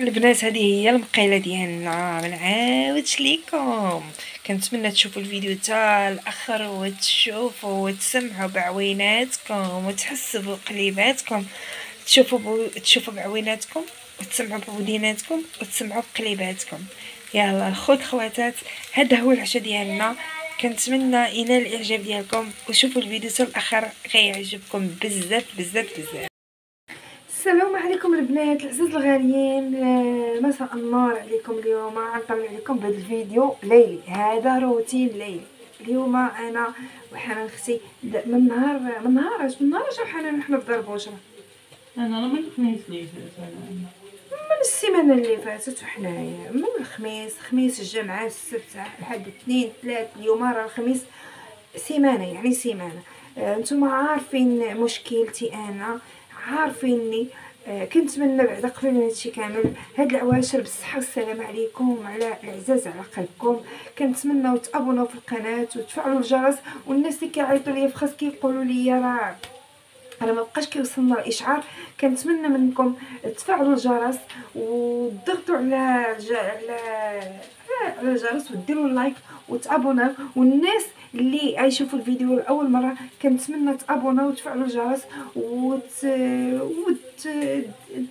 البنات هذه هي المقيله ديالنا، ما نعاودش ليكم. كنتمنى تشوفوا الفيديو حتى الاخر وتشوفوا وتسمعوا بعويناتكم وتحسوا بقليباتكم، تشوفوا بعويناتكم وتسمعوا بوديناتكم وتسمعوا بقليباتكم. يلا الخوت خواتات، هذا هو العشاء ديالنا. كنتمنى ينال الاعجاب ديالكم وشوفوا الفيديو حتى الاخر، غيعجبكم بزاف بزاف بزاف. السلام عليكم البنات العزاز الغاليين، مساء النور عليكم. اليوم غنطلع عليكم بهذا الفيديو ليلي، هذا روتين ليلي. اليوم انا وحنان اختي من نهار وحنان حنا في دار بوشرة. انا من الخميس اللي فات، من السيمانه اللي فاتت وحنايا من خميس الجمعه السبت لحد الاثنين ثلاث. اليوم راه الخميس، سيمانه يعني سيمانه. نتوما عارفين مشكلتي، انا عارفيني. كنتمنى بعد قبل من هادشي كامل هاد العواشر بالصحه والسلامه عليكم وعلى العزاز على قلبكم. كنتمناو تابوناو في القناه وتفعلوا الجرس. والناس اللي كيعيطوا ليا في خاص كيقولوا لي راه ما بقاش كيوصلنا الاشعار، كنتمنى منكم تفعلوا الجرس وتضغطوا على الجرس وديروا اللايك وتابوناو. والناس اللي غيشوفوا الفيديو لاول مره كنتمنى تابوناو وتفعلوا الجرس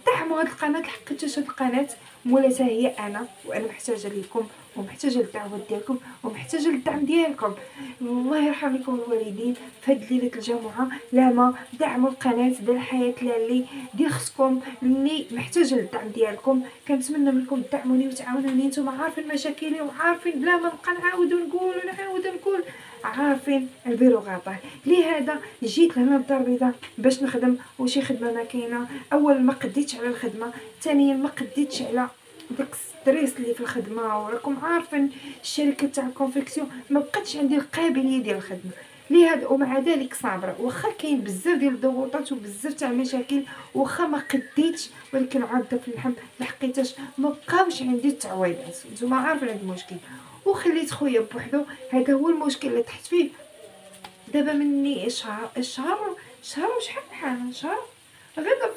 دعموا هذه القناه، لحقاش هذه القناه مولاتها هي انا، وانا محتاجه ليكم ومحتاجه للدعوه ديالكم ومحتاجه للدعم ديالكم. الله يرحم لكم الوالدين في هاد ليله الجمعه. لا ما دعموا القناه ديال الحياه لالي ديال اختكم اللي محتاجه للدعم ديالكم. كنتمنى منكم تدعموني وتعاونوني. نتوما عارفين مشاكلي وعارفين بلا ما نبقى نعاود ونقول عارفين البيرو غاطاه. لهذا جيت لهنا للدار البيضاء باش نخدم وشي خدمه ما كاينه. اولا ما قديتش على الخدمه، ثانيا ما قديتش على داك ستريس اللي في الخدمه، وراكم عارفين الشركه تاع الكونفيكسيون ما بقاتش عندي القابليه ديال الخدمه. لهذا ومع ذلك صابره، واخا كاين بزاف ديال الضغوطات وبزاف تاع المشاكل، واخا ما قديتش، ولكن عاده في اللحم لحقيتاش ما بقاوش عندي التعويضات. نتوما عارفين هذا المشكل وخليت خويا بوحدو. هذا هو المشكل اللي طحت فيه دابا مني شهر وشحال شهر، غدا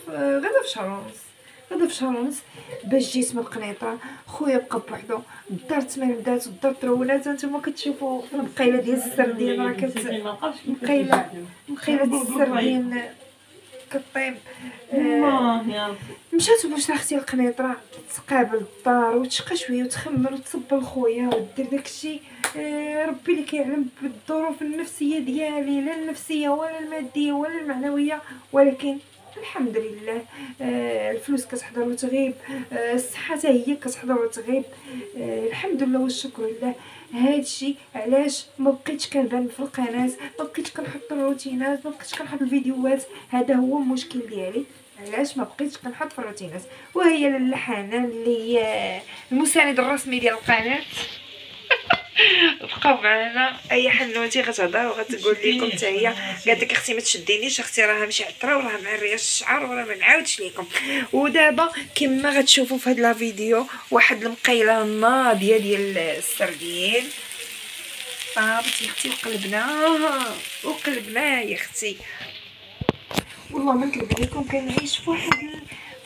في شهر ونص باش جيت من القنيطره. خويا بقى بوحدو، الدار تمردات والدار ترولات. نتوما كتشوفوا في المقيله ديال السردين راه مقيله ديال السردين كطيب. مشات باش اختي القنيطره تقابل الدار وتشقى شويه وتخمر وتصبر خويا ودير داكشي. ربي اللي كيعلم بالظروف النفسيه ديالي، لا النفسيه ولا الماديه ولا المعنويه، ولكن الحمد لله. الفلوس كتحضر وتغيب، الصحه حتى هي كتحضر وتغيب. الحمد لله والشكر لله. هادشي علاش ما بقيتش كنبان في القناه، ما بقيتش كنحط الروتينات، ما بقيتش كنحط الفيديوهات. هذا هو المشكل ديالي، علاش ما بقيتش كنحط في الروتينات. وهي لاله حنان اللي هي المساند الرسمي ديال القناه بقاو معنا. اي حنوتي غتهضر وغتقول لكم حتى هي، قالت لك اختي ما تشدينيش، اختي راها ماشي عطره وراها معريه الشعر وراه ما نعاودش لكم. ودابا كما غتشوفوا في هذا الفيديو واحد المقيله ناضيه ديال السردين طابت يا اختي وقلبنا يا اختي. والله ما نكذب عليكم كنعيش في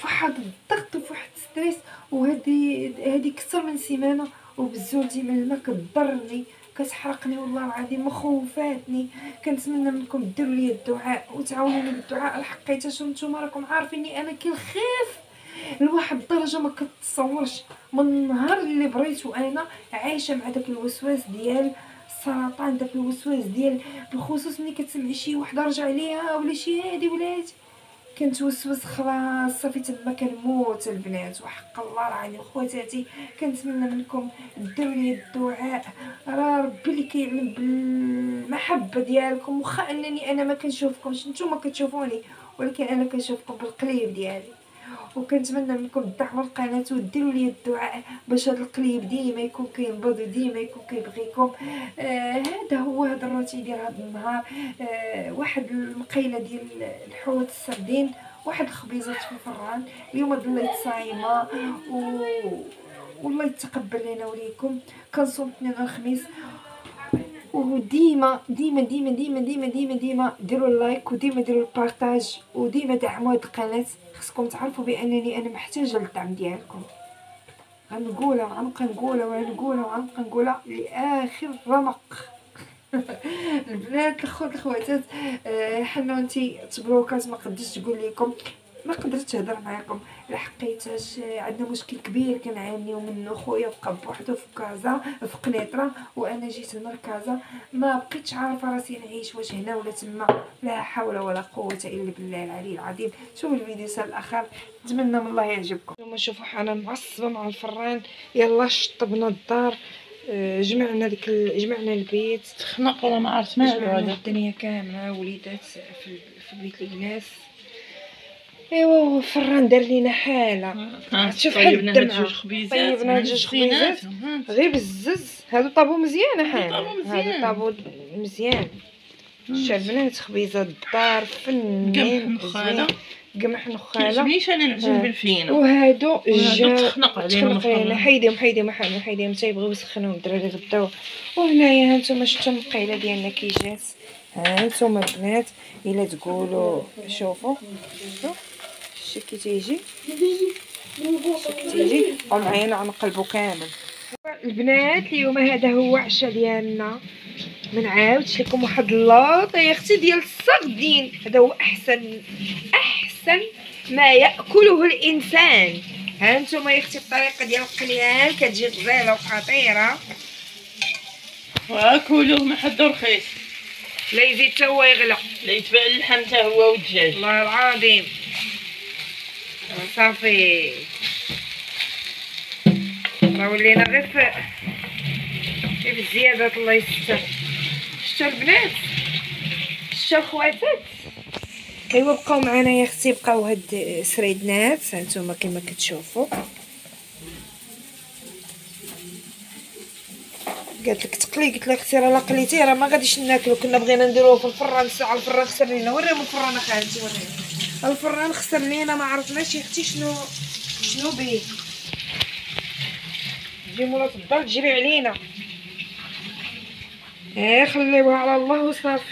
واحد الضغط وفي واحد ستريس. وهذه اكثر من سيمانه وبزول ديما الماء كضرني كتحرقني والله العظيم مخوفاتني. كنتمنى منكم ديروا لي الدعاء وتعاونوني بالدعاء، لحقيتاش نتوما راكم عارفيني انا كنخاف لواحد الدرجه ما كتصورش. من النهار اللي بريت وانا عايشه مع داك الوسواس ديال السرطان، داك الوسواس ديال بالخصوص ملي كتسمعي شي وحده رجع ليها ولا شي هادي ولات كنتوسوس خلاص صافي تما كنموت البنات. وحق الله العظيم خواتاتي كنتمنى منكم ديروا لي الدعاء. راه ربي اللي كيعلم بالمحبه ديالكم، واخا انني انا ما كنشوفكمش نتوما كتشوفوني، ولكن انا كنشوفكم بالقليب ديالي. وكنتمنى منكم تدعموا القناه وديروا لي الدعاء باش هذا القليب ديما يكون كينبض وديما يكون كيبغيكم. هذا هو هذا الروتين ديال هذا النهار. واحد المقيله ديال الحوت السردين، واحد الخبيزات في الفران. اليوم ضليت صايمه والله يتقبل لنا وليكم. كنصوم اثنين الخميس وديما ديما ديما ديما ديما ديما ديما ديروا اللايك، وديما ديروا البارطاج، وديما دعموا هاد القناه. خصكم تعرفوا بانني انا محتاجه للدعم ديالكم. غنقولها وغنبقى نقولها وغنقولها وغنبقى نقولها لاخر رمق. البنات الخوت الخواتات، حنونتي تبروكات ما قدرتش تقول لكم، ما قدرت تهضر معاكم لحقيتاش عندنا مشكل كبير كنعانيو منه. خويا بقى بوحدو في كازا في قنيطره، وانا جيت هنا لكازا، ما بقيتش عارفه راسي نعيش واش هنا ولا تما. لا حول ولا قوه الا بالله العلي العظيم. شوفوا الفيديو حتى الاخر، نتمنى من الله يعجبكم. ثم شوفوا حنا معصبه مع الفران، يلا شطبنا الدار، جمعنا جمعنا البيت، تخنق ولا ما عرفت مالو جمعنا هذا. الدنيا كامله، وليدات في بيت الجلاس. ايوا الفران دار لينا حاله. شوف حال طيبنا هاد الدمعه، جوج خبيزات، طيبنا جوج خبيزات غير بالزز. هادو طابو مزيان حاله، هادو طابو مزيان. شوف البنات خبيزات الدار فنين نخاله قمح نخاله. كيعجبنيش انا العجين بالفينو، وهادو تخنق عليهم حيديهم تيبغيو يسخنوهم الدراري غداو. وهنايا هانتوما شفتوا المقيله ديالنا كي جات. هانتوما البنات الا تقولوا شوفوا شتي كي تيجي ومعايا غنقلبو كامل. البنات اليوم هذا هو عشاء ديالنا. ما نعاودش لكم واحد اللاط يا اختي ديال السردين. هذا هو احسن ما ياكله الانسان. ها انتم يا اختي الطريقه ديال القليان كتجي غزاله وخطيره. واكلوه ما حد رخيص، لا يزيد حتى هو يغلى، لا يتباع اللحم حتى هو والدجاج. والله العظيم. صافي راه ولينا غير في الزيادات. الله يستر. شتو البنات، شتو الخواتات. ايوا بقاو معنا يا اختي، بقاو هاد سريدنات هانتوما كما كتشوفوا. قالت لك تقلي، قلت لها اختي راه لا قليتي راه ما غاديش ناكلو. كنا بغينا نديروه في الفران، الساعه الفران خسر لينا. وريهم الفران اخواتي، وريهم الفران خسر لينا. ما عرفناش يا اختي شنو بيه. تجي مولات الدار تجري علينا. خليوها على الله وصافي.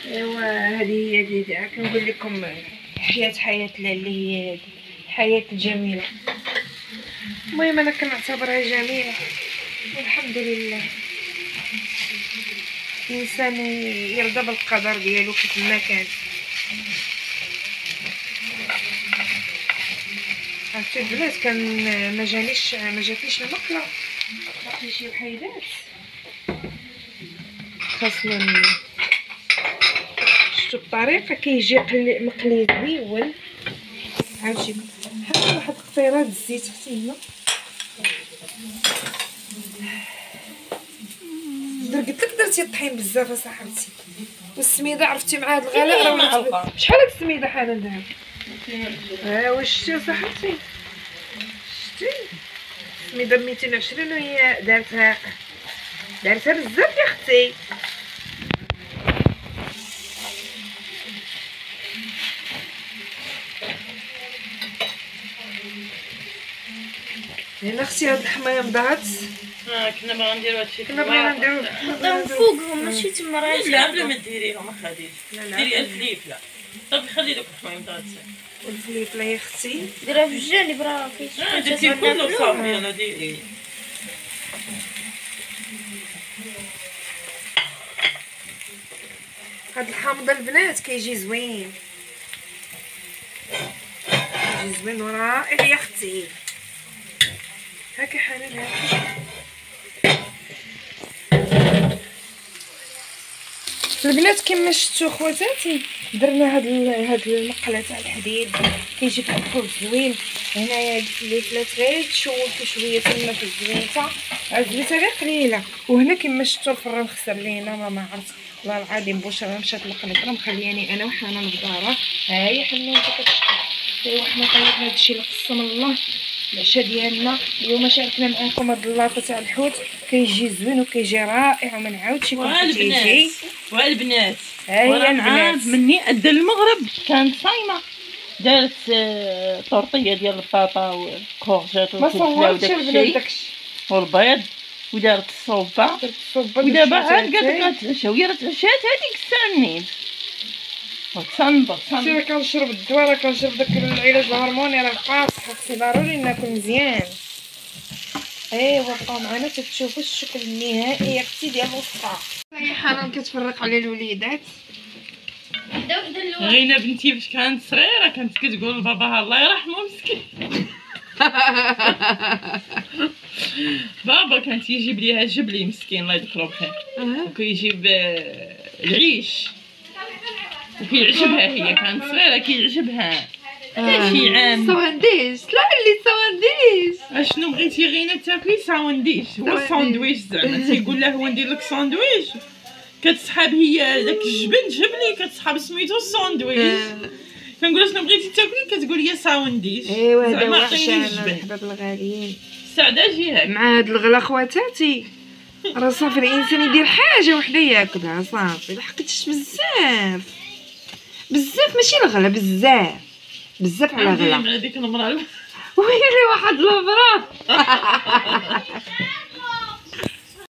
ايوا هذه هي كنقول لكم حياه اللي هي الحياه الجميله. المهم انا كنعتبرها جميله والحمد لله. الانسان يرضى بالقدر ديالو كيف ما كان. عرفتي البنات كان ما جاتنيش المقله، باقي شي وحيدات خاصنا. شفتوا الطريقه كيجي مقلي زوين. عاوتاني حط واحد قطيره الزيت حتى هنا. قلت لك درتي الطحين بزاف اصاحبتي. والسميده عرفتي مع هاد الغلاء راه شحال هاد السميده حنان دابا. واش شتي صاحبتي، شتي السميده ب 220 وهي دارتها بزاف يا اختي. هنا اختي هاد الحمايه مضات. كنا بغا نديرو هادشي، كنا بغينا نديرو فوقهم ماشي تما راه لا بلا ما ديريهم اخاديش، ديري الفليفله صافي. خلي دوك الحمايم مضات والفليفله يا اختي ديرها في الجانب راه كيشوف. درتي كله صافي. يلا ديري. هاد الحامض البنات كيجي زوين، كيجي زوين ورائع يا اختي. هاكا حنان هاكا. البنات كما شفتوا خواتاتي درنا هاد المقله تاع الحديد كيجي فيه الخبز زوين. هنايا هاد الفليفلات غير تشوحوا شويه تما في الزويته، الزويته غير قليله. وهنا كما شفتوا الفران خسر لينا ما عرفت والله العظيم. بشرى مشات لقنيطره مخلياني انا وحنا للدار. ها هي حنوته كتشوف. وحنا طيبنا هادشي اللي قسم الله العشاء ديالنا اليوم. شاركنا معاكم هاد اللاطه تاع الحوت كيجي زوين وكيجي رائع وما نعاودش لكم كيجي. والبنات ها هي البنات مني ادى المغرب كانت صايمه دارت طورطيه ديال البطاطا والكورجات ما والفلفله صورتش وداك البنات الشيء داكشي. والبيض، ودارت الصوبه. درت الصوبه ودابا عاد قالت غتعشى، وهي راه تعشات هذيك الساعه النيت وتصنبط. شتي راه كنشرب الدواء، راه كنشرب داك العلاج الهرموني، راه خاص خاصني ضروري ناكل مزيان. ايوا بقاو معنا تتشوفوا الشكل النهائي اختي ديال الوصفه. هي حنان كتفرق على الوليدات. وحده الاولى. غينا بنتي فاش كانت صغيره كانت كتقول لباباها الله يرحمه مسكين. بابا كان تيجيب ليها جبلي مسكين الله يذكره بخير، وكيجيب العيش وكيعجبها، هي كانت صغيره كيعجبها شي عام. سوانديش، لا اللي سوانديش. اشنو بغيتي غينا تاكلي ساونديش؟ هو الساندويش زعما تيقول له هو ندير لك ساندويش، كتسحب هي داك الجبن جبلي كتسحب سميتو الساندويش. كنقول شنو بغيتي تاكلي كتقول لي ساونديش. ايوا هذا زعما هو عطيني عشان الجبن. الحباب الغاليين. سعده جيهك مع هاد الغلا خواتاتي راه صافي الانسان يدير حاجه وحده ياكلها صافي. لحقتش بزاف بزاف، ماشي الغلا بزاف بزاف على غلا. مع ديك المراه ويلي واحد البراد.